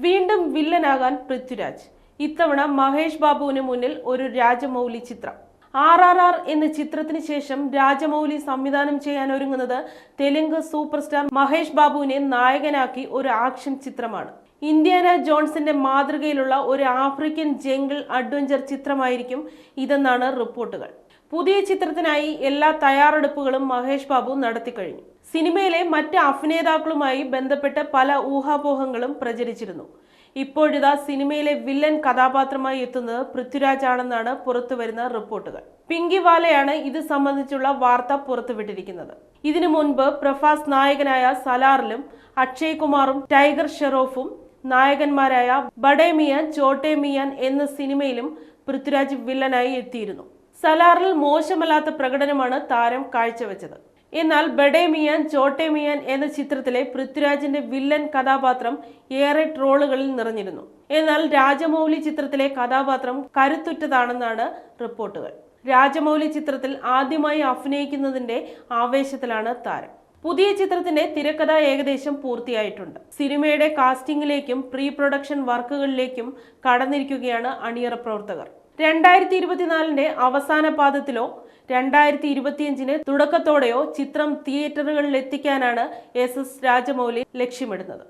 വീണ്ടും വില്ലനാകാൻ പൃഥ്വിരാജ്. ഇത്തവണ മഹേഷ് ബാബുവിന് മുന്നിൽ ഒരു രാജമൗലി ചിത്രം. RRR എന്ന ചിത്രത്തിന് ശേഷം രാജമൗലി സംവിധാനം ചെയ്യാൻ ഒരുങ്ങുന്നത് തെലുങ്ക് സൂപ്പർ സ്റ്റാർ മഹേഷ് ബാബുവിനെ നായകനാക്കി ഒരു ആക്ഷൻ ചിത്രമാണ്. ഇന്ത്യാന ജോൺസിന്റെ മാതൃകയിലുള്ള ഒരു ആഫ്രിക്കൻ ജംഗിൾ അഡ്വഞ്ചർ ചിത്രമായിരിക്കും ഇതെന്നാണ് റിപ്പോർട്ടുകൾ. പുതിയ ചിത്രത്തിനായി എല്ലാ തയ്യാറെടുപ്പുകളും മഹേഷ് ബാബു നടത്തിക്കഴിഞ്ഞു. സിനിമയിലെ മറ്റ് അഭിനേതാക്കളുമായി ബന്ധപ്പെട്ട് പല ഊഹാപോഹങ്ങളും പ്രചരിച്ചിരുന്നു. ഇപ്പോഴിതാ സിനിമയിലെ വില്ലൻ കഥാപാത്രമായി എത്തുന്നത് പൃഥ്വിരാജ് ആണെന്നാണ് പുറത്തുവരുന്ന റിപ്പോർട്ടുകൾ. പിങ്കി വാലയാണ് ഇത് സംബന്ധിച്ചുള്ള വാർത്ത പുറത്തുവിട്ടിരിക്കുന്നത്. ഇതിനു മുൻപ് പ്രഭാസ് നായകനായ സലാറിലും അക്ഷയ് കുമാറും ടൈഗർ ഷെറോഫും നായകന്മാരായ ബഡേ മിയാൻ ചോട്ടെ മിയാൻ എന്ന സിനിമയിലും പൃഥ്വിരാജ് വില്ലനായി എത്തിയിരുന്നു. സലാറിൽ മോശമല്ലാത്ത പ്രകടനമാണ് താരം കാഴ്ചവെച്ചത്. എന്നാൽ ബഡേ മിയാൻ ചോട്ടെ മിയാൻ എന്ന ചിത്രത്തിലെ പൃഥ്വിരാജിന്റെ വില്ലൻ കഥാപാത്രം ഏറെ ട്രോളുകളിൽ നിറഞ്ഞിരുന്നു. എന്നാൽ രാജമൗലി ചിത്രത്തിലെ കഥാപാത്രം കരുത്തുറ്റതാണെന്നാണ് റിപ്പോർട്ടുകൾ. രാജമൗലി ചിത്രത്തിൽ ആദ്യമായി അഭിനയിക്കുന്നതിന്റെ ആവേശത്തിലാണ് താരം. പുതിയ ചിത്രത്തിന്റെ തിരക്കഥ ഏകദേശം പൂർത്തിയായിട്ടുണ്ട്. സിനിമയുടെ കാസ്റ്റിംഗിലേക്കും പ്രീ പ്രൊഡക്ഷൻ വർക്കുകളിലേക്കും കടന്നിരിക്കുകയാണ് അണിയറ പ്രവർത്തകർ. 2024 അവസാന പാദത്തിലോ 2025 തുടക്കത്തോടെയോ ചിത്രം തിയേറ്ററുകളിൽ എത്തിക്കാനാണ് SS രാജമൗലി ലക്ഷ്യമിടുന്നത്.